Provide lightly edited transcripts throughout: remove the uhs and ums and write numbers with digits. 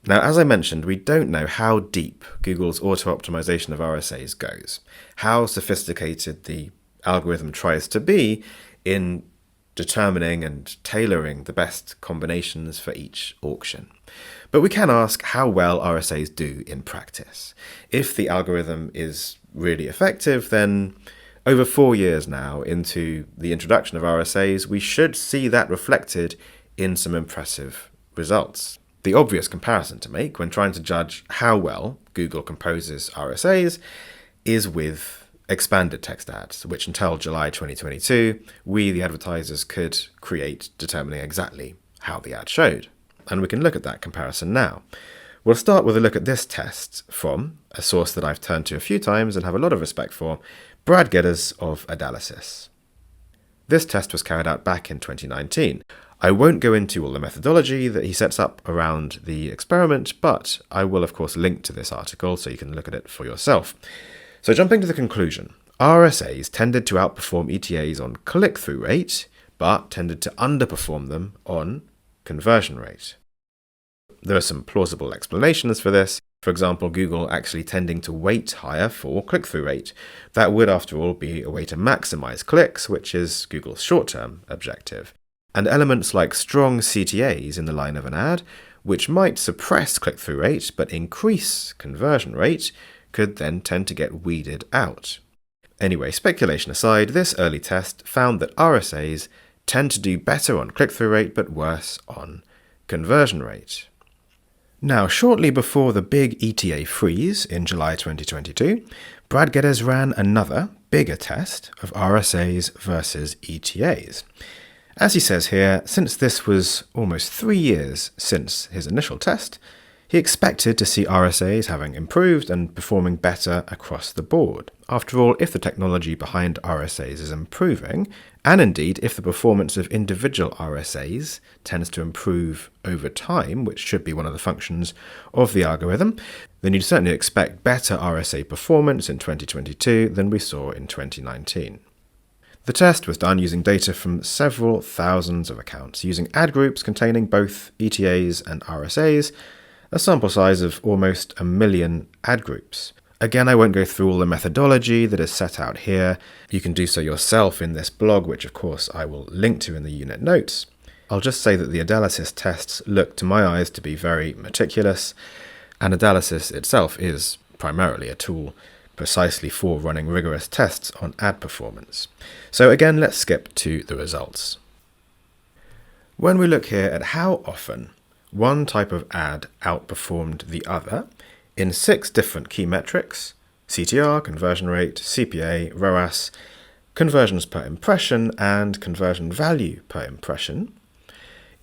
Now, as I mentioned, we don't know how deep Google's auto-optimization of RSAs goes, how sophisticated the algorithm tries to be in determining and tailoring the best combinations for each auction. But we can ask how well RSAs do in practice. If the algorithm is really effective, then over 4 years now into the introduction of RSAs, we should see that reflected in some impressive results. The obvious comparison to make when trying to judge how well Google composes RSAs is with expanded text ads, which until July 2022, we, the advertisers, could create determining exactly how the ad showed. And we can look at that comparison now. We'll start with a look at this test from a source that I've turned to a few times and have a lot of respect for, Brad Geddes of Adalysis. This test was carried out back in 2019. I won't go into all the methodology that he sets up around the experiment, but I will of course link to this article so you can look at it for yourself. So jumping to the conclusion, RSAs tended to outperform ETAs on click-through rate, but tended to underperform them on conversion rate. There are some plausible explanations for this. For example, Google actually tending to weight higher for click-through rate. That would, after all, be a way to maximize clicks, which is Google's short-term objective. And elements like strong CTAs in the line of an ad, which might suppress click-through rate but increase conversion rate, could then tend to get weeded out. Anyway, speculation aside, this early test found that RSAs tend to do better on click-through rate but worse on conversion rate. Now, shortly before the big ETA freeze in July 2022, Brad Geddes ran another, bigger test of RSAs versus ETAs. As he says here, since this was almost 3 years since his initial test, he expected to see RSAs having improved and performing better across the board. After all, if the technology behind RSAs is improving, and indeed if the performance of individual RSAs tends to improve over time, which should be one of the functions of the algorithm, then you'd certainly expect better RSA performance in 2022 than we saw in 2019. The test was done using data from several thousands of accounts, using ad groups containing both ETAs and RSAs, a sample size of almost 1 million ad groups. Again, I won't go through all the methodology that is set out here. You can do so yourself in this blog, which of course I will link to in the unit notes. I'll just say that the Adalysis tests look to my eyes to be very meticulous, and Adalysis itself is primarily a tool precisely for running rigorous tests on ad performance. So again, let's skip to the results. When we look here at how often one type of ad outperformed the other in 6 different key metrics: CTR, conversion rate, CPA, ROAS, conversions per impression, and conversion value per impression,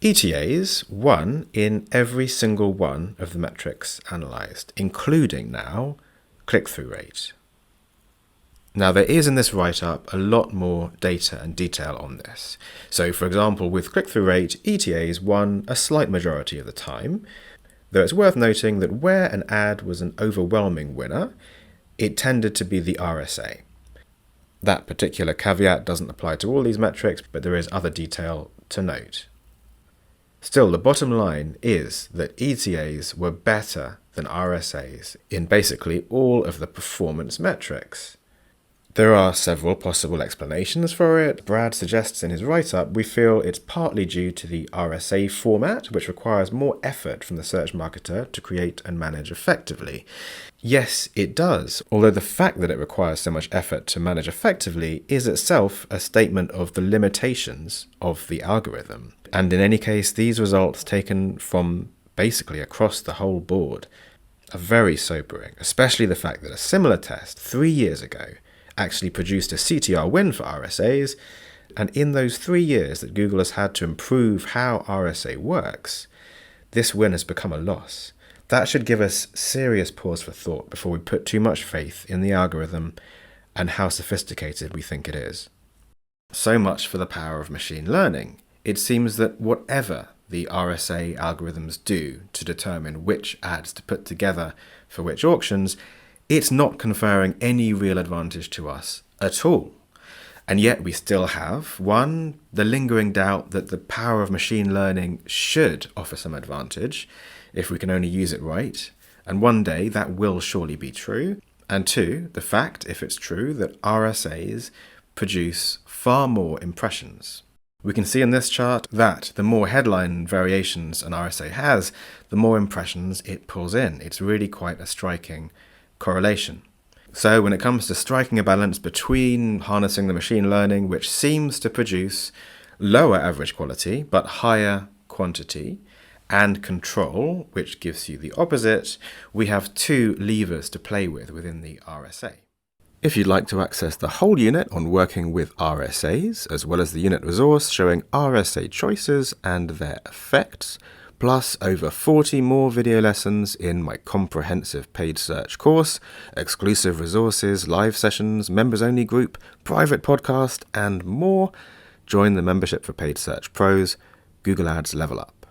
ETAs won in every single one of the metrics analysed, including now click-through rate. Now, there is in this write-up a lot more data and detail on this. So, for example, with click-through rate, ETAs won a slight majority of the time, though it's worth noting that where an ad was an overwhelming winner, it tended to be the RSA. That particular caveat doesn't apply to all these metrics, but there is other detail to note. Still, the bottom line is that ETAs were better than RSAs in basically all of the performance metrics. There are several possible explanations for it. Brad suggests in his write-up we feel it's partly due to the RSA format, which requires more effort from the search marketer to create and manage effectively. Yes, it does, although the fact that it requires so much effort to manage effectively is itself a statement of the limitations of the algorithm. And in any case, these results taken from basically across the whole board are very sobering, especially the fact that a similar test 3 years ago actually produced a CTR win for RSAs, and in those 3 years that Google has had to improve how RSA works, this win has become a loss. That should give us serious pause for thought before we put too much faith in the algorithm and how sophisticated we think it is. So much for the power of machine learning. It seems that whatever the RSA algorithms do to determine which ads to put together for which auctions, it's not conferring any real advantage to us at all. And yet we still have, one, the lingering doubt that the power of machine learning should offer some advantage if we can only use it right. And one day that will surely be true. And two, the fact, if it's true, that RSAs produce far more impressions. We can see in this chart that the more headline variations an RSA has, the more impressions it pulls in. It's really quite a striking correlation. So when it comes to striking a balance between harnessing the machine learning, which seems to produce lower average quality but higher quantity, and control, which gives you the opposite, we have two levers to play with within the RSA. If you'd like to access the whole unit on working with RSAs, as well as the unit resource showing RSA choices and their effects, plus over 40 more video lessons in my comprehensive paid search course, exclusive resources, live sessions, members-only group, private podcast, and more, join the membership for Paid Search Pros, Google Ads Level Up.